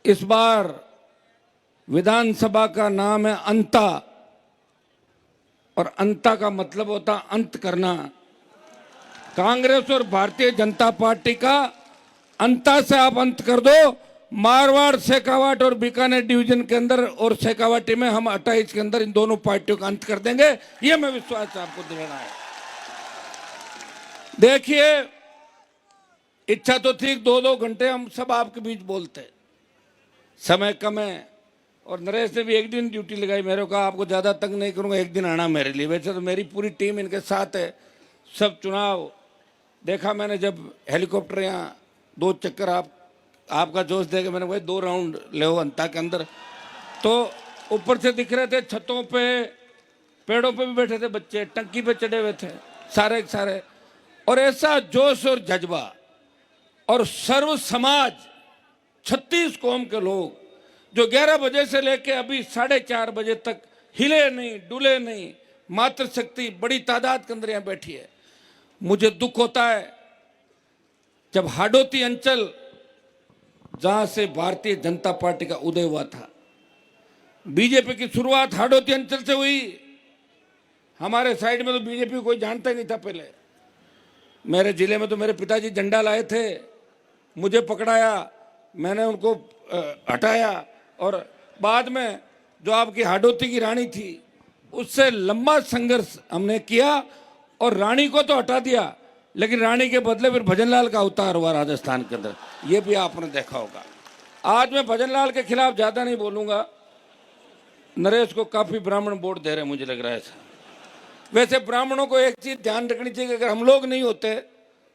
इस बार विधानसभा का नाम है अंता, और अंता का मतलब होता अंत करना। कांग्रेस और भारतीय जनता पार्टी का अंता से आप अंत कर दो। मारवाड़, शेखावाट और बीकानेर डिवीजन के अंदर और शेखावाटी में हम 28 के अंदर इन दोनों पार्टियों का अंत कर देंगे, ये मैं विश्वास आपको दिलाना है। देखिए, इच्छा तो ठीक 2-2 घंटे हम सब आपके बीच बोलते, समय कम है। और नरेश ने भी एक दिन ड्यूटी लगाई, मेरे को आपको ज़्यादा तंग नहीं करूंगा, एक दिन आना मेरे लिए। वैसे तो मेरी पूरी टीम इनके साथ है। सब चुनाव देखा मैंने, जब हेलीकॉप्टर यहाँ 2 चक्कर आपका जोश देखे मैंने, वही 2 राउंड ले अंता के अंदर, तो ऊपर से दिख रहे थे, छतों पे पेड़ों पे भी बैठे थे बच्चे, टंकी पे चढ़े हुए थे सारे के सारे। और ऐसा जोश और जज्बा, और सर्व समाज 36 कौम के लोग जो 11 बजे से लेके अभी 4:30 बजे तक हिले नहीं डुले नहीं, मातृशक्ति बड़ी तादाद के अंदर यहाँ बैठी है। मुझे दुख होता है जब हाडोती अंचल, जहां से भारतीय जनता पार्टी का उदय हुआ था, बीजेपी की शुरुआत हाडोती अंचल से हुई। हमारे साइड में तो बीजेपी कोई जानता ही नहीं था पहले। मेरे जिले में तो मेरे पिताजी झंडा लाए थे, मुझे पकड़ाया, मैंने उनको हटाया, और बाद में जो आपकी हाडोती की रानी थी उससे लंबा संघर्ष हमने किया, और रानी को तो हटा दिया, लेकिन रानी के बदले फिर भजनलाल का अवतार हुआ राजस्थान के अंदर, ये भी आपने देखा होगा। आज मैं भजनलाल के खिलाफ ज़्यादा नहीं बोलूँगा, नरेश को काफ़ी ब्राह्मण वोट दे रहे हैं मुझे लग रहा है ऐसा। वैसे ब्राह्मणों को एक चीज़ ध्यान रखनी चाहिए कि अगर हम लोग नहीं होते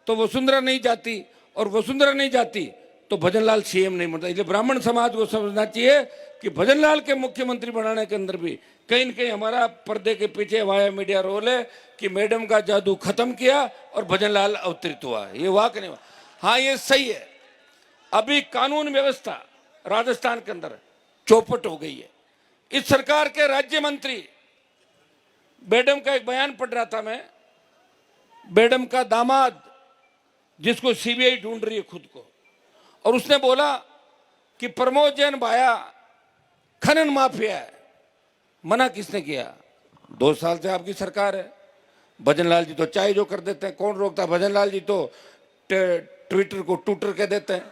तो वसुंधरा नहीं जाती, और वसुंधरा नहीं जाती तो भजनलाल सीएम नहीं बनता। इसलिए ब्राह्मण समाज को समझना चाहिए कि भजनलाल के मुख्यमंत्री बनाने के अंदर भी कहीं न कहीं हमारा पर्दे के पीछे वाया मीडिया रोल है कि मैडम का जादू खत्म किया और भजनलाल अवतरित हुआ। ये वाक नहीं हुआ। हाँ, ये सही है, अभी कानून व्यवस्था राजस्थान के अंदर चौपट हो गई है। इस सरकार के राज्य मंत्री, मैडम का एक बयान पढ़ रहा था मैं, मैडम का दामाद जिसको सीबीआई ढूंढ रही है खुद को, और उसने बोला कि प्रमोद जैन भाया खनन माफिया है। मना किसने किया? 2 साल से आपकी सरकार है। भजनलाल जी तो चाहे जो कर देते हैं, कौन रोकता? भजनलाल जी तो ट्विटर को टूटर के देते हैं।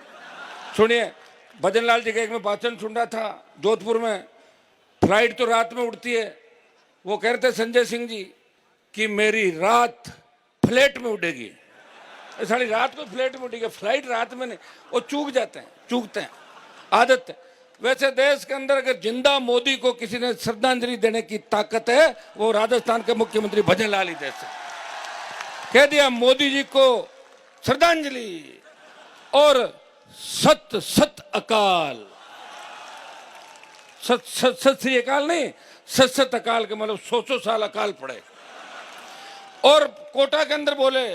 सुनिए, भजनलाल जी का एक में भाषण सुन रहा था जोधपुर में, फ्लाइट तो रात में उड़ती है, वो कह रहे थे संजय सिंह जी कि मेरी रात फ्लैट में उड़ेगी। सारी रात को फ्लैट में उड़ेगी, फ्लाइट रात में नहीं। वो चूकते हैं, आदत है। वैसे देश के अंदर अगर जिंदा मोदी को किसी ने श्रद्धांजलि देने की ताकत है, वो राजस्थान के मुख्यमंत्री भजनलाल ही दे सकते। कह दिया मोदी जी को श्रद्धांजलि, और सत सत अकाल, सत श्री अकाल नहीं, सत अकाल के मतलब 100 साल अकाल पड़े। और कोटा के अंदर बोले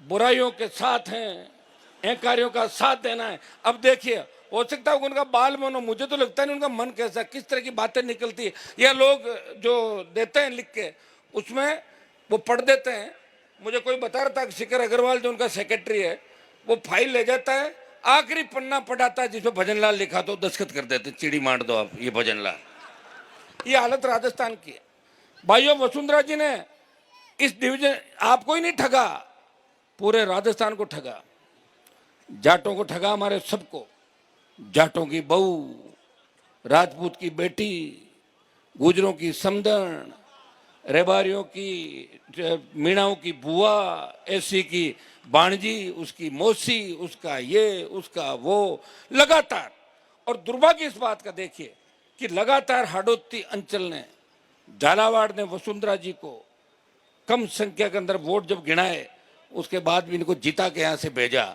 बुराइयों के साथ हैं, अहंकारियों का साथ देना है। अब देखिए, हो सकता है उनका बाल मन हो, मुझे तो लगता नहीं उनका मन कैसा, किस तरह की बातें निकलती है, या लोग जो देते हैं लिख के उसमें वो पढ़ देते हैं। मुझे कोई बता रहा था कि शिखर अग्रवाल जो उनका सेक्रेटरी है, वो फाइल ले जाता है, आखिरी पन्ना पढ़ाता है जिसमें भजनलाल लिखा तो दस्तखत कर देते, चिड़ी मार दो आप, ये भजनलाल। ये हालत राजस्थान की है भाइयों। वसुंधरा जी ने इस डिवीजन आपको ही नहीं ठगा, पूरे राजस्थान को ठगा, जाटों को ठगा, हमारे सबको। जाटों की बहू, राजपूत की बेटी, गुजरों की समधन, रेबारियों की, मीणाओं की बुआ, एसी की बाणजी, उसकी मौसी, उसका ये उसका वो, लगातार। और दुर्भाग्य इस बात का देखिए कि लगातार हाडोती अंचल ने, झालावाड़ ने वसुंधरा जी को कम संख्या के अंदर वोट जब गिनाए, उसके बाद भी इनको जीता के यहाँ से भेजा।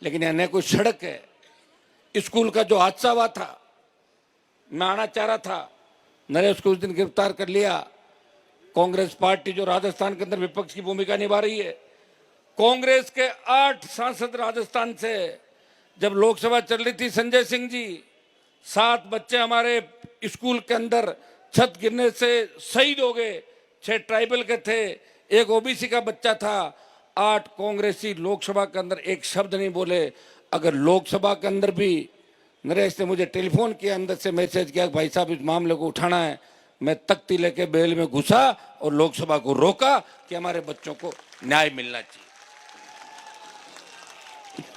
लेकिन यहाँ न कोई सड़क है, स्कूल का जो हादसा हुआ था, मैं आना चाह रहा था, नरेश को उस दिन गिरफ्तार कर लिया। कांग्रेस पार्टी जो राजस्थान के अंदर विपक्ष की भूमिका निभा रही है, कांग्रेस के 8 सांसद राजस्थान से, जब लोकसभा चल रही थी, संजय सिंह जी, 7 बच्चे हमारे स्कूल के अंदर छत गिरने से शहीद हो गए, 6 ट्राइबल के थे, 1 ओबीसी का बच्चा था। 8 कांग्रेसी लोकसभा के अंदर एक शब्द नहीं बोले। अगर लोकसभा के अंदर भी नरेश ने मुझे टेलीफोन किया, अंदर से मैसेज किया, भाई साहब इस मामले को उठाना है। मैं तख्ती लेके बेल में घुसा और लोकसभा को रोका कि हमारे बच्चों को न्याय मिलना चाहिए।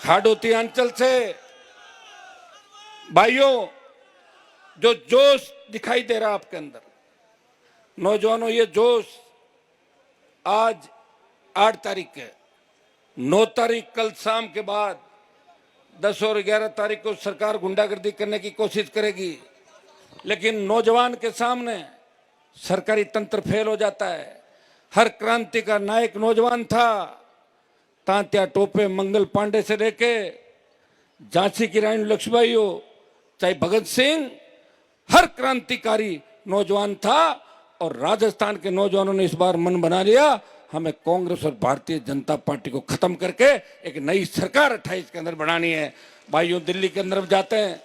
हाडोती अंचल से भाइयों, जो जोश दिखाई दे रहा आपके अंदर, नौजवानों, ये जोश आज 8 तारीख है, 9 तारीख कल शाम के बाद 10 और 11 तारीख को सरकार गुंडागर्दी करने की कोशिश करेगी, लेकिन नौजवान के सामने सरकारी तंत्र फेल हो जाता है। हर क्रांति का नायक नौजवान था। तांत्या टोपे मंगल पांडे से लेके झांसी की रानी लक्ष्मीबाई हो, चाहे भगत सिंह, हर क्रांतिकारी नौजवान था। और राजस्थान के नौजवानों ने इस बार मन बना लिया, हमें कांग्रेस और भारतीय जनता पार्टी को खत्म करके एक नई सरकार 28 के अंदर बनानी है। भाइयों, दिल्ली के अंदर जाते हैं,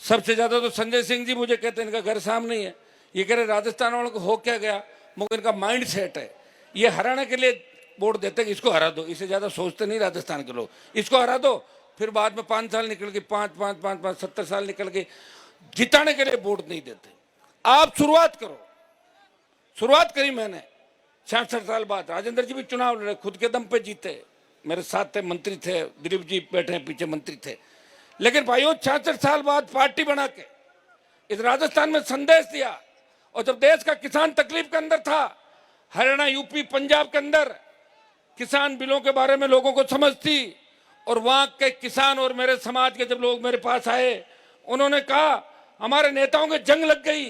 सबसे ज्यादा तो संजय सिंह जी मुझे कहते हैं इनका घर सामने ही है। ये कह रहे राजस्थान वालों को हो क्या गया, मगर इनका माइंड सेट है, ये हराने के लिए वोट देते कि इसको हरा दो, इससे ज्यादा सोचते नहीं राजस्थान के लोग। इसको हरा दो, फिर बाद में 5 साल निकल गए, 5 70 साल निकल गए, जिताने के लिए वोट नहीं देते। आप शुरुआत करो। शुरुआत करी मैंने 66 साल बाद। राजेंद्र जी भी चुनाव लड़े, खुद के दम पे जीते, मेरे साथ थे, मंत्री थे, दिलीप जी बैठे हैं पीछे, मंत्री थे। लेकिन भाइयों, 66 साल बाद पार्टी बना के इस राजस्थान में संदेश दिया। और जब देश का किसान तकलीफ के अंदर था, हरियाणा, यूपी, पंजाब के अंदर किसान बिलों के बारे में लोगों को समझ थी, और वहां के किसान और मेरे समाज के जब लोग मेरे पास आए, उन्होंने कहा हमारे नेताओं के जंग लग गई,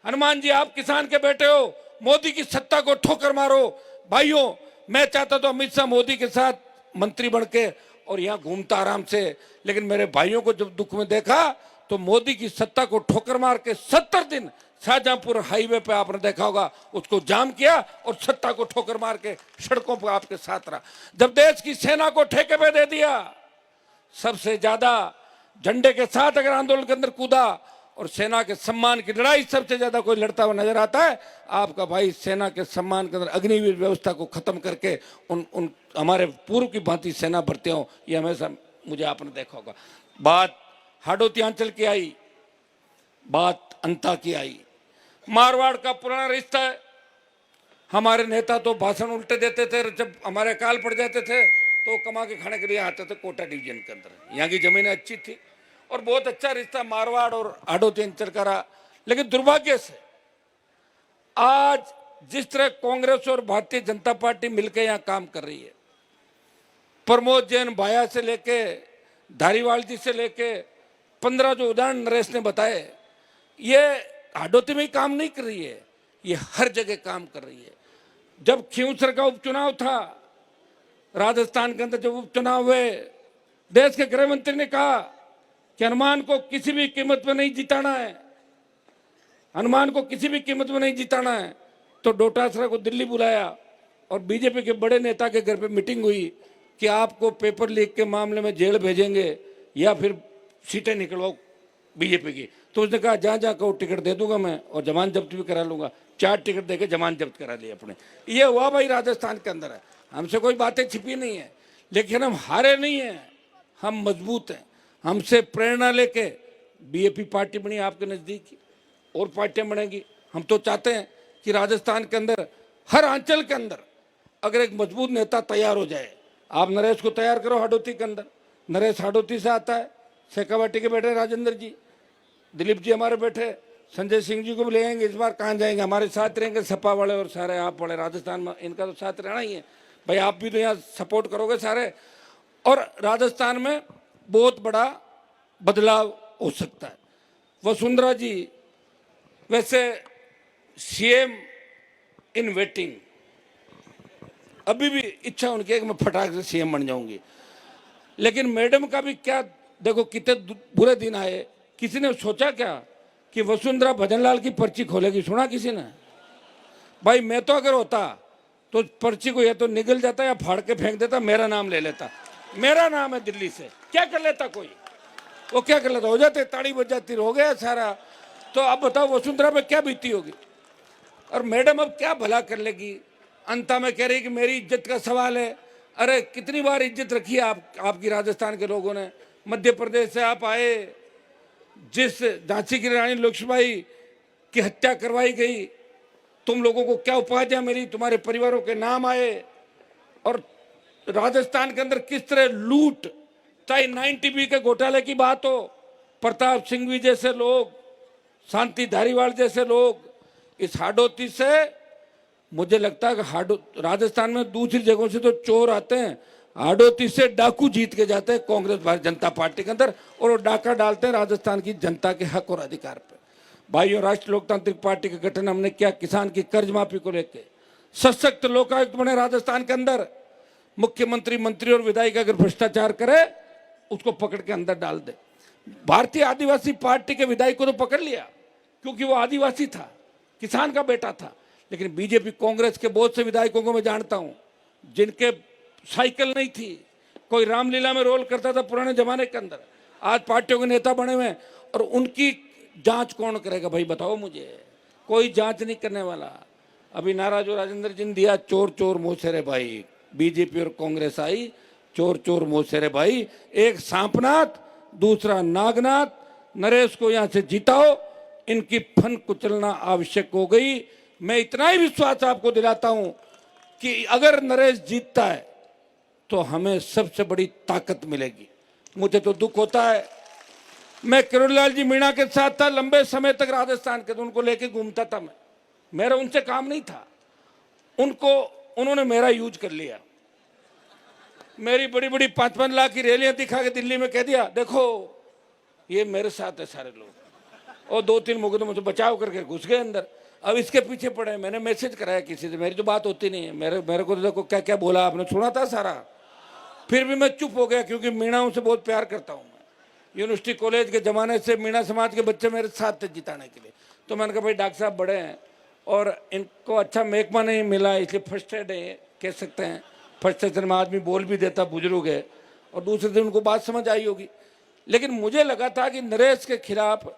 हनुमान जी आप किसान के बेटे हो, मोदी की सत्ता को ठोकर मारो। भाइयों, मैं चाहता तो अमित शाह मोदी के साथ मंत्री बन के और यहाँ घूमता आराम से, लेकिन मेरे भाइयों को जब दुख में देखा तो मोदी की सत्ता को ठोकर मार के 70 दिन शाहजहांपुर हाईवे पे आपने देखा होगा, उसको जाम किया और सत्ता को ठोकर मार के सड़कों पर आपके साथ रहा। जब देश की सेना को ठेके पे दे दिया, सबसे ज्यादा झंडे के साथ अगर आंदोलन के अंदर कूदा और सेना के सम्मान की लड़ाई सबसे ज्यादा कोई लड़ता हुआ नजर आता है, आपका भाई सेना के सम्मान के अंदर अग्निवीर व्यवस्था को खत्म करके उन हमारे पूर्व की भांति सेना भर्ती हो, ये हमेशा मुझे आपने देखा होगा। बात हाडोती अंचल की आई, बात अंता की आई, मारवाड़ का पुराना रिश्ता है। हमारे नेता तो भाषण उल्टे देते थे, जब हमारे अकाल पड़ जाते थे तो कमा के खाने के लिए आते थे कोटा डिवीजन के अंदर। यहाँ की जमीनें अच्छी थी और बहुत अच्छा रिश्ता मारवाड़ और हाडोती अंचल का रहा। लेकिन दुर्भाग्य से आज जिस तरह कांग्रेस और भारतीय जनता पार्टी मिलकर यहाँ काम कर रही है, प्रमोद जैन भाया से लेके धारीवाल जी से लेके 15 जो उदाहरण नरेश ने बताए, ये हाडोती में ही काम नहीं कर रही है, ये हर जगह काम कर रही है। जब खींवसर का उपचुनाव था राजस्थान के अंदर, जब उपचुनाव हुए, देश के गृह मंत्री ने कहा कि हनुमान को किसी भी कीमत में नहीं जिताना है, हनुमान को किसी भी कीमत में नहीं जिताना है। तो डोटासरा को दिल्ली बुलाया और बीजेपी के बड़े नेता के घर पे मीटिंग हुई कि आपको पेपर लीक के मामले में जेल भेजेंगे या फिर सीटें निकलवाओ बीजेपी की। तो उसने कहा जहाँ जहाँ कहो टिकट दे दूंगा मैं और जमानत जब्त भी करा लूंगा। 4 टिकट देके जमानत जब्त करा ली अपने। ये हुआ भाई राजस्थान के अंदर है। हमसे कोई बातें छिपी नहीं है, लेकिन हम हारे नहीं हैं, हम मजबूत हैं। हमसे प्रेरणा लेके बीएपी पार्टी बनी आपके नज़दीक, और पार्टियां बनेंगी। हम तो चाहते हैं कि राजस्थान के अंदर हर अंचल के अंदर अगर एक मजबूत नेता तैयार हो जाए, आप नरेश को तैयार करो हाडोती के अंदर। नरेश हाडोती से आता है, शेखावाटी के बैठे राजेंद्र जी, दिलीप जी हमारे बैठे, संजय सिंह जी को भी ले आएंगे। इस बार कहाँ जाएंगे, हमारे साथ रहेंगे सपा वाले और सारे आप वाले। राजस्थान में इनका तो साथ रहना ही है भाई, आप भी तो यहाँ सपोर्ट करोगे सारे। और राजस्थान में बहुत बड़ा बदलाव हो सकता है। वसुंधरा जी वैसे सीएम इन वेटिंग, अभी भी इच्छा उनकी है कि मैं फटाक से सीएम बन जाऊंगी। लेकिन मैडम का भी क्या, देखो कितने बुरे दिन आए। किसी ने सोचा क्या कि वसुंधरा भजनलाल की पर्ची खोलेगी? सुना किसी ने? भाई मैं तो अगर होता तो पर्ची को या तो निगल जाता या फाड़ के फेंक देता, मेरा नाम ले लेता। मेरा नाम है दिल्ली से, क्या कर लेता कोई? वो क्या कर लेता? हो जाते, ताड़ी बज जाती, हो गया सारा। तो अब बताओ वसुंधरा पे क्या बीती होगी। और मैडम अब क्या भला कर लेगी? अंता में कह रही कि मेरी इज्जत का सवाल है। अरे कितनी बार इज्जत रखी है आपकी राजस्थान के लोगों ने। मध्य प्रदेश से आप आए, जिस झांसी की रानी लक्ष्मीबाई की हत्या करवाई गई, तुम लोगों को क्या उपाधियां मिली, तुम्हारे परिवारों के नाम आए, और राजस्थान के अंदर किस तरह लूट, चाहे 9TB के घोटाले की बात हो, प्रताप सिंह जैसे लोग, शांति धारीवाल जैसे लोग, इस हाडोती से मुझे लगता है कि राजस्थान में दूसरी जगहों से तो चोर आते हैं, हाडोती से डाकू जीत के जाते हैं कांग्रेस भारतीय जनता पार्टी के अंदर, और वो डाका डालते हैं राजस्थान की जनता के हक और अधिकार पे। भाइयों, राष्ट्रीय लोकतांत्रिक पार्टी का गठन हमने किया किसान की कर्ज माफी को लेकर, सशक्त लोकायुक्त बने राजस्थान के अंदर, मुख्यमंत्री, मंत्री और विधायक अगर भ्रष्टाचार करे उसको पकड़ के अंदर डाल दे। भारतीय आदिवासी पार्टी के विधायक को तो पकड़ लिया क्योंकि वो आदिवासी था, किसान का बेटा था, लेकिन बीजेपी कांग्रेस के बहुत से विधायकों को मैं जानता हूं जिनके साइकिल नहीं थी, कोई रामलीला में रोल करता था पुराने जमाने के अंदर, आज पार्टियों के नेता बने हुए, और उनकी जांच कौन करेगा भाई बताओ मुझे? कोई जांच नहीं करने वाला। अभी नारा जो राजेंद्र जी ने दिया, चोर चोर मोसेरे भाई, बीजेपी और कांग्रेस आई, चोर चोर मोसेरे भाई, एक सांपनाथ, दूसरा नागनाथ, नरेश को यहां से जिताओ, इनकी फन कुचलना आवश्यक हो गई। मैं इतना ही विश्वास आपको दिलाता हूं कि अगर नरेश जीतता है तो हमें सबसे बड़ी ताकत मिलेगी। मुझे तो दुख होता है, मैं किरोड़ीलाल जी मीणा के साथ था लंबे समय तक राजस्थान के, तो उनको लेके घूमता था मैं, मेरा उनसे काम नहीं था, उन्होंने मेरा यूज कर लिया, मेरी बड़ी बड़ी 5-5 लाख की रैलियां दिखा के दिल्ली में कह दिया देखो ये मेरे साथ है सारे लोग, और 2-3 मुकदमों से बचाव करके घुस गए अंदर। अब इसके पीछे पड़े। मैंने मैसेज कराया किसी से, मेरी तो बात होती नहीं है, मेरे को तो देखो क्या क्या बोला आपने, सुना था सारा, फिर भी मैं चुप हो गया क्योंकि मीणाओं से बहुत प्यार करता हूँ मैं। यूनिवर्सिटी कॉलेज के ज़माने से मीणा समाज के बच्चे मेरे साथ थे जिताने के लिए, तो मैंने कहा भाई डॉक्टर साहब बड़े हैं और इनको अच्छा महकमा नहीं मिला, इसलिए फर्स्टेड है कह सकते हैं, फ्रस्ट्रेशन में आदमी बोल भी देता, बुजुर्ग है, और दूसरे दिन उनको बात समझ आई होगी। लेकिन मुझे लगा था कि नरेश के खिलाफ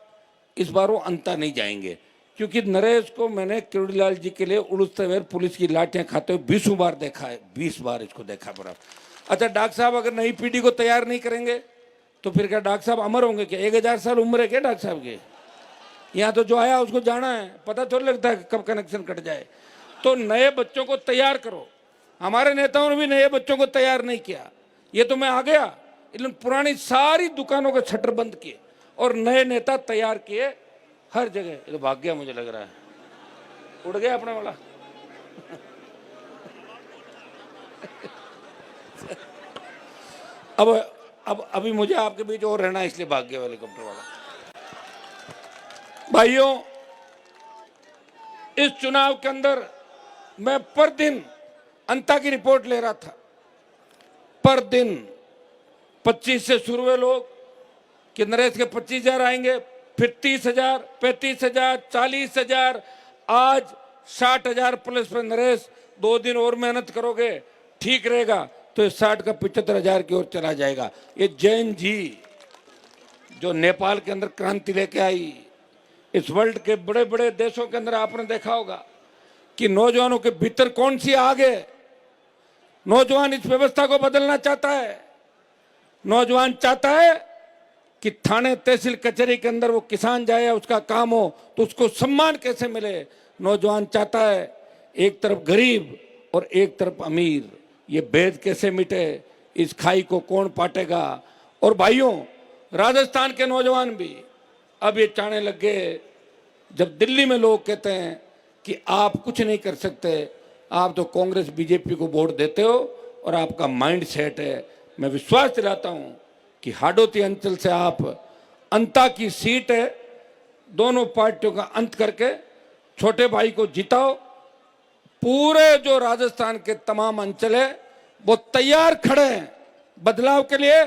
इस बार वो अंता नहीं जाएंगे, क्योंकि नरेश को मैंने किरोड़ीलाल जी के लिए उड़ते हुए पुलिस की लाठियां खाते हुए 20 बार देखा है, 20 बार इसको देखा बराबर। अच्छा डॉक्टर साहब अगर नई पीढ़ी को तैयार नहीं करेंगे तो फिर क्या डॉक्टर साहब अमर होंगे क्या? 1000 साल उम्र है क्या डॉक्टर साहब की? यहाँ तो जो आया उसको जाना है, पता थोड़ी लगता है कब कनेक्शन कट जाए। तो नए बच्चों को तैयार करो। हमारे नेताओं ने भी नए बच्चों को तैयार नहीं किया, ये तो मैं आ गया, इन्होंने पुरानी सारी दुकानों के शटर बंद किए और नए नेता तैयार किए हर जगह। ये तो भाग गया मुझे लग रहा है, उड़ गया अपने वाला। अब अभी मुझे आपके बीच और रहना इसलिए भाग गया हेलीकॉप्टर वाला। भाइयों, इस चुनाव के अंदर मैं पर दिन अंता की रिपोर्ट ले रहा था, पर दिन 25 से शुरू हुए लोग कि नरेश के 25,000 आएंगे, फिर 30,000, 35,000, 40,000, आज 60,000 प्लस पे नरेश। 2 दिन और मेहनत करोगे ठीक रहेगा तो 60 का 75,000 की ओर चला जाएगा। ये जैन जी जो नेपाल के अंदर क्रांति लेके आई, इस वर्ल्ड के बड़े बड़े देशों के अंदर आपने देखा होगा कि नौजवानों के भीतर कौन सी आग है। नौजवान इस व्यवस्था को बदलना चाहता है। नौजवान चाहता है कि थाने तहसील कचहरी के अंदर वो किसान जाए, उसका काम हो तो उसको सम्मान कैसे मिले। नौजवान चाहता है एक तरफ गरीब और एक तरफ अमीर, ये भेद कैसे मिटे, इस खाई को कौन पाटेगा। और भाइयों, राजस्थान के नौजवान भी अब ये चाहने लग गए, जब दिल्ली में लोग कहते हैं कि आप कुछ नहीं कर सकते, आप तो कांग्रेस बीजेपी को वोट देते हो और आपका माइंड सेट है। मैं विश्वास दिलाता हूं कि हाडोती अंचल से आप अंता की सीट है, दोनों पार्टियों का अंत करके छोटे भाई को जिताओ। पूरे जो राजस्थान के तमाम अंचल है वो तैयार खड़े हैं बदलाव के लिए,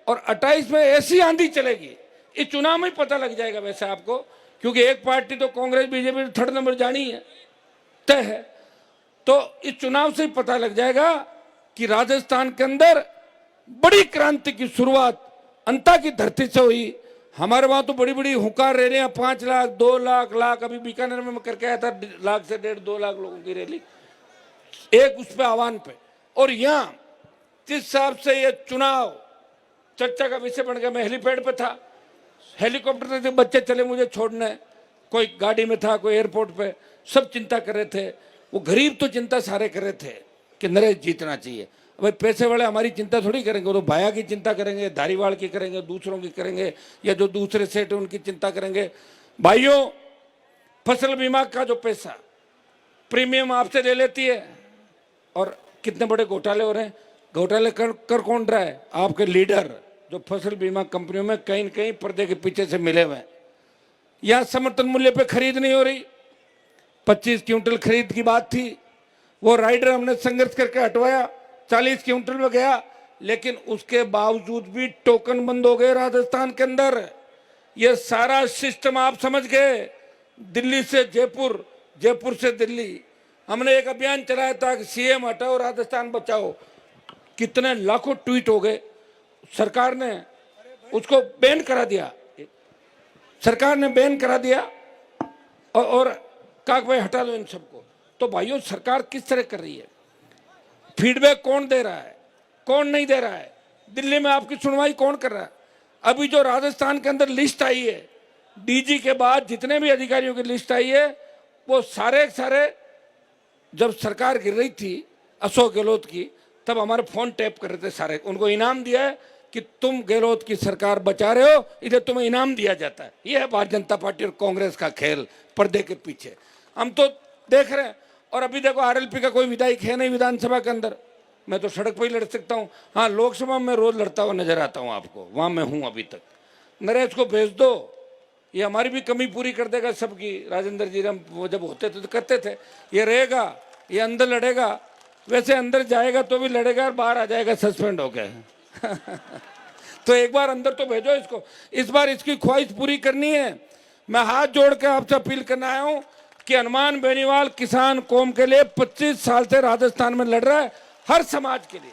और 28 में ऐसी आंधी चलेगी, इस चुनाव में पता लग जाएगा वैसे आपको, क्योंकि एक पार्टी तो कांग्रेस बीजेपी थर्ड नंबर जानी है, तय है। तो इस चुनाव से ही पता लग जाएगा कि राजस्थान के अंदर बड़ी क्रांति की शुरुआत अंता की धरती से हुई। हमारे वहां तो बड़ी बड़ी हुंकार रैलियां, 5 लाख 2 लाख, अभी बीकानेर में मैं करके आया था 1.5 लाख से 1.5-2 लाख लोगों की रैली एक उस पे आह्वान पे। और यहां जिस हिसाब से ये चुनाव चर्चा का विषय बन गया, मैं हेलीपैड पे था, हेलीकॉप्टर से बच्चे चले मुझे छोड़ने, कोई गाड़ी में था, कोई एयरपोर्ट पे, सब चिंता कर रहे थे। वो गरीब तो चिंता सारे कर रहे थे कि नरेश जीतना चाहिए। भाई पैसे वाले हमारी चिंता थोड़ी करेंगे, वो तो भाया की चिंता करेंगे, धारीवाल की करेंगे, दूसरों की करेंगे, या जो दूसरे सेठ है उनकी चिंता करेंगे। भाइयों, फसल बीमा का जो पैसा प्रीमियम आपसे ले लेती है, और कितने बड़े घोटाले हो रहे हैं। घोटाले कर कौन रहा है? आपके लीडर, जो फसल बीमा कंपनियों में कहीं न कहीं पर्दे के पीछे से मिले हुए हैं। यहाँ समर्थन मूल्य पे खरीद नहीं हो रही। 25 क्विंटल खरीद की बात थी, वो राइडर हमने संघर्ष करके हटवाया, 40 क्विंटल में गया, लेकिन उसके बावजूद भी टोकन बंद हो गए राजस्थान के अंदर। ये सारा सिस्टम आप समझ गए। दिल्ली से जयपुर, जयपुर से दिल्ली, हमने एक अभियान चलाया था कि सीएम हटाओ राजस्थान बचाओ। कितने लाखों ट्वीट हो गए। सरकार ने उसको बैन करा दिया, सरकार ने बैन करा दिया, और कहा भाई हटा लो इन सबको। तो भाइयों, सरकार किस तरह कर रही है? फीडबैक कौन दे रहा है, कौन नहीं दे रहा है? दिल्ली में आपकी सुनवाई कौन कर रहा है? अभी जो राजस्थान के अंदर लिस्ट आई है, डीजी के बाद जितने भी अधिकारियों की लिस्ट आई है, वो सारे जब सरकार गिर रही थी अशोक गहलोत की, तब हमारे फोन टैप कर रहे थे सारे। उनको इनाम दिया है कि तुम गहलोत की सरकार बचा रहे हो, इधर तुम्हें इनाम दिया जाता है। यह है भारतीय जनता पार्टी और कांग्रेस का खेल पर्दे के पीछे। हम तो देख रहे हैं। और अभी देखो, आरएलपी का कोई विधायक है नहीं विधानसभा के अंदर। मैं तो सड़क पर ही लड़ सकता हूँ। हाँ, लोकसभा में रोज लड़ता हुआ नजर आता हूँ आपको, वहां मैं हूँ अभी तक। नरेश को भेज दो, ये हमारी भी कमी पूरी कर देगा सबकी। राजेंद्र जी हम वो जब होते थे तो करते थे। ये रहेगा, ये अंदर लड़ेगा, वैसे अंदर जाएगा तो भी लड़ेगा और बाहर आ जाएगा सस्पेंड होकर। तो एक बार अंदर तो भेजो इसको। इस बार इसकी ख्वाहिश पूरी करनी है। मैं हाथ जोड़ के आपसे अपील करना आया हूं कि हनुमान बेनीवाल किसान कौम के लिए 25 साल से राजस्थान में लड़ रहा है, हर समाज के लिए।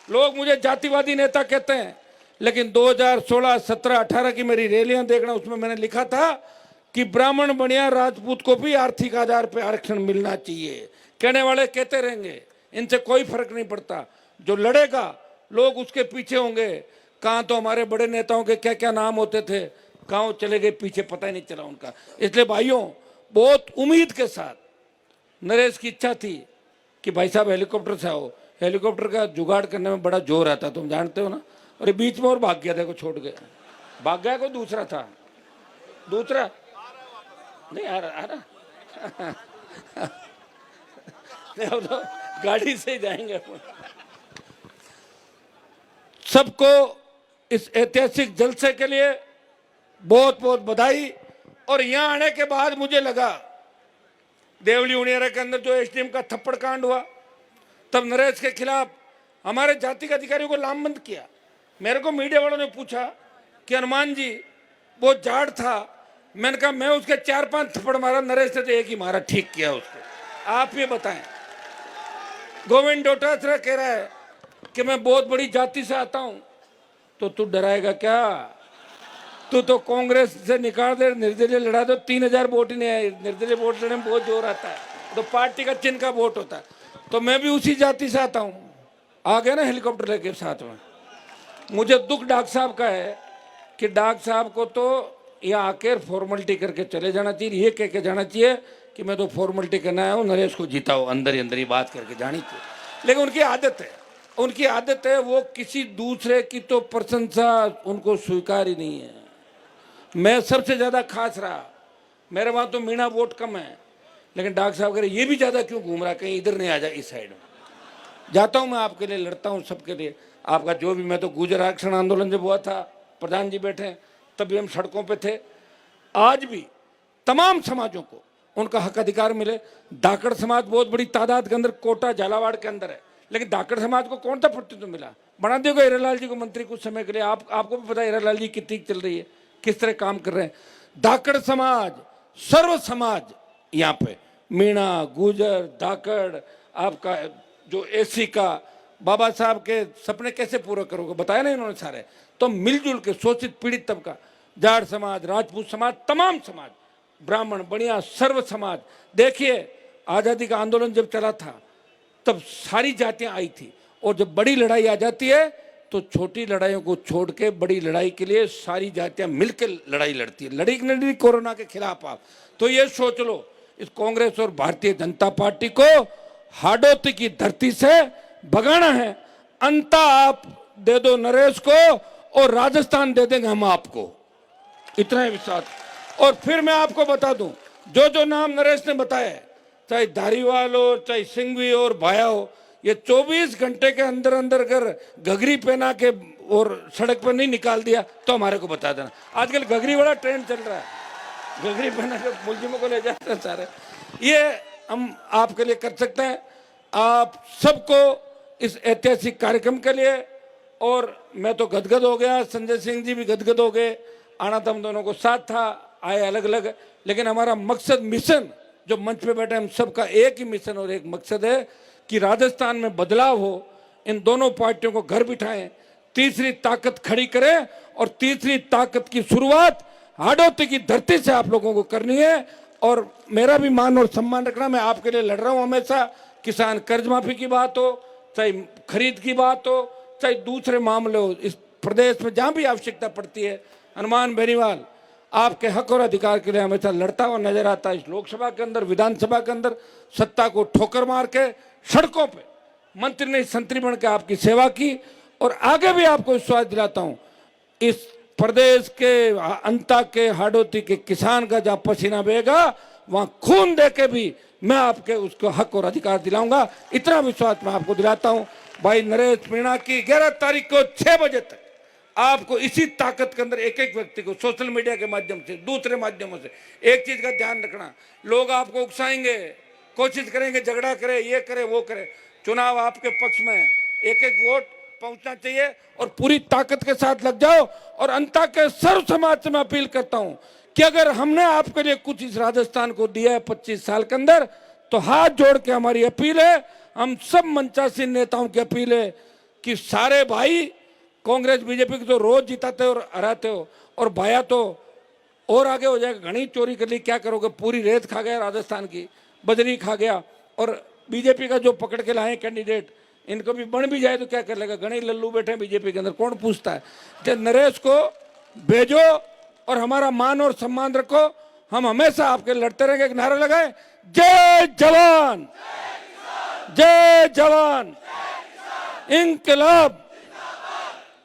लोग मुझे जातिवादी नेता कहते हैं, लेकिन 2016, 17, 18 की मेरी रैलियां देखना, उसमें मैंने लिखा था कि ब्राह्मण बनिया राजपूत को भी आर्थिक आधार पर आरक्षण मिलना चाहिए। कहने वाले कहते रहेंगे, इनसे कोई फर्क नहीं पड़ता। जो लड़ेगा लोग उसके पीछे होंगे। कहाँ तो हमारे बड़े नेताओं के क्या क्या नाम होते थे, कहाँ चले गए पीछे, पता ही नहीं चला उनका। इसलिए भाइयों, बहुत उम्मीद के साथ नरेश की इच्छा थी कि भाई साहब हेलीकॉप्टर से आओ। हेलीकॉप्टर का जुगाड़ करने में बड़ा जोर आता, तुम जानते हो ना। और बीच में और भाग गया, देखो छोड़ के भाग गया। कोई दूसरा था, दूसरा नहीं आ रहा तो गाड़ी से ही जाएंगे। सबको इस ऐतिहासिक जलसे के लिए बहुत बहुत बधाई। और यहां आने के बाद मुझे लगा, देवली उनियारा के अंदर जो एसडीएम का थप्पड़ कांड हुआ, तब नरेश के खिलाफ हमारे जाति के अधिकारियों को लामबंद किया। मेरे को मीडिया वालों ने पूछा कि हनुमान जी वो जाट था। मैंने कहा मैं उसके 4-5 थप्पड़ मारा, नरेश ने तो एक ही मारा, ठीक किया उसको। आप ये बताएं। गोविंद डोटासरा कह रहा है कि मैं बहुत बड़ी जाति से आता हूं, तो तू डराएगा क्या? तू तो कांग्रेस से निकाल दे, निर्दलीय लड़ा दो, 3000 वोट ही नहीं आए। निर्दलीय वोट लेने में बहुत जोर आता है, तो पार्टी का चिन्ह का वोट होता है। तो मैं भी उसी जाति से आता हूं। आ गया ना हेलीकॉप्टर लेके साथ में। मुझे दुख डॉक्टर साहब का है कि डॉक्टर साहब को तो यहाँ आकर फॉर्मेलिटी करके चले जाना चाहिए। ये कह के जाना चाहिए कि मैं तो फॉर्मेलिटी करना आया हूँ, नरेश को जिताओ, अंदर ही अंदर ही बात करके जानी चाहिए। लेकिन उनकी आदत है, उनकी आदत है, वो किसी दूसरे की तो प्रशंसा उनको स्वीकार ही नहीं है। मैं सबसे ज्यादा खास रहा, मेरे वहां तो मीणा वोट कम है, लेकिन डॉक्टर साहब कह रहे ये भी ज्यादा क्यों घूम रहा, कहीं इधर नहीं आ जाए, इस साइड में जाता हूं मैं, आपके लिए लड़ता हूं, सबके लिए। आपका जो भी, मैं तो गुर्जर आरक्षण आंदोलन जब हुआ था, प्रधान जी बैठे तभी हम सड़कों पे थे। आज भी तमाम समाजों को उनका हक अधिकार मिले। धाकड़ समाज बहुत बड़ी तादाद के अंदर कोटा झालावाड़ के अंदर है, लेकिन धाकड़ समाज को कौन सा प्रतिनिधित्व मिला? बना दिया हीरालाल जी को मंत्री कुछ समय के लिए। आपको भी पता है हीरालाल जी कितनी चल रही है, किस तरह काम कर रहे हैं। धाकड़ समाज, सर्व समाज, यहाँ पे मीणा, गुजर, धाकड़, आपका जो एसी का, बाबा साहब के सपने कैसे पूरा करोगे, बताया ना इन्होंने सारे। तो मिलजुल के शोषित पीड़ित तबका, जाट समाज, राजपूत समाज, तमाम समाज, ब्राह्मण, बनिया, सर्व समाज। देखिए आजादी का आंदोलन जब चला था तब सारी जातियां आई थी, और जब बड़ी लड़ाई आ जाती है तो छोटी लड़ाइयों को छोड़ के बड़ी लड़ाई के लिए सारी जातियां मिलकर लड़ाई लड़ती है। लड़ी कोरोना के खिलाफ आप तो ये सोच लो, इस कांग्रेस और भारतीय जनता पार्टी को हाड़ौती की धरती से भगाना है। अंता आप दे दो नरेश को और राजस्थान दे देंगे हम आपको, इतना ही विश्वास। और फिर मैं आपको बता दूं, जो जो नाम नरेश ने बताया, चाहे धारीवाल हो, चाहे सिंघवी और भाया हो, ये 24 घंटे के अंदर अंदर अगर घघरी पहना के और सड़क पर नहीं निकाल दिया तो हमारे को बता देना। आजकल घघरी बड़ा ट्रेंड चल रहा है, घघरी पहना के मुलजिमों को ले जाते हैं सारे। ये हम आपके लिए कर सकते हैं, आप सबको इस ऐतिहासिक कार्यक्रम के लिए। और मैं तो गदगद हो गया, संजय सिंह जी भी गदगद हो गए। आना तो हम दोनों को साथ था, आए अलग अलग, लेकिन हमारा मकसद, मिशन, जो मंच पे बैठे हम सबका एक ही मिशन और एक मकसद है कि राजस्थान में बदलाव हो। इन दोनों पार्टियों को घर बिठाएं, तीसरी ताकत खड़ी करें और तीसरी ताकत की शुरुआत हाड़ौती की धरती से आप लोगों को करनी है। और मेरा भी मान और सम्मान रखना, मैं आपके लिए लड़ रहा हूं हमेशा। किसान कर्ज माफी की बात हो, चाहे खरीद की बात हो, चाहे दूसरे मामले हो, इस प्रदेश में जहां भी आवश्यकता पड़ती है, हनुमान बेनीवाल आपके हक और अधिकार के लिए हमेशा लड़ता हुआ नजर आता है। इस लोकसभा के अंदर, विधानसभा के अंदर सत्ता को ठोकर मार के सड़कों पे मंत्री नहीं संतरी बन के आपकी सेवा की। और आगे भी आपको विश्वास दिलाता हूं, इस प्रदेश के अंता के हाड़ौती के किसान का जहां पसीना बहेगा वहां खून दे के भी मैं आपके उसको हक और अधिकार दिलाऊंगा। इतना विश्वास मैं आपको दिलाता हूं। भाई नरेश मीणा की 11 तारीख को 6 बजे तक आपको इसी ताकत के अंदर एक एक व्यक्ति को सोशल मीडिया के माध्यम से, दूसरे माध्यमों से एक चीज का ध्यान रखना, लोग आपको उकसाएंगे, कोशिश करेंगे झगड़ा करे, ये करे वो करे। चुनाव आपके पक्ष में है, एक एक वोट पहुंचना चाहिए और पूरी ताकत के साथ लग जाओ। और अंता के सर्व समाज से मैं अपील करता हूं कि अगर हमने आपके लिए कुछ इस राजस्थान को दिया है 25 साल के अंदर, तो हाथ जोड़ के हमारी अपील है, हम सब मंचासीन नेताओं की अपील है कि सारे भाई, कांग्रेस बीजेपी को तो रोज जिताते हो और हराते हो, और भाया तो और आगे हो जाएगा। घनी चोरी कर ली, क्या करोगे, पूरी रेत खा गया राजस्थान की, बजरी खा गया। और बीजेपी का जो पकड़ के लाए कैंडिडेट, इनको भी बन भी जाए तो क्या कर लेगा, घने लल्लू बैठे बीजेपी के अंदर, कौन पूछता है। तो नरेश को भेजो और हमारा मान और सम्मान रखो। हम हमेशा आपके लड़ते रहेंगे। एक नारा लगाए, जय जवान, जय जवान, इंकलाब।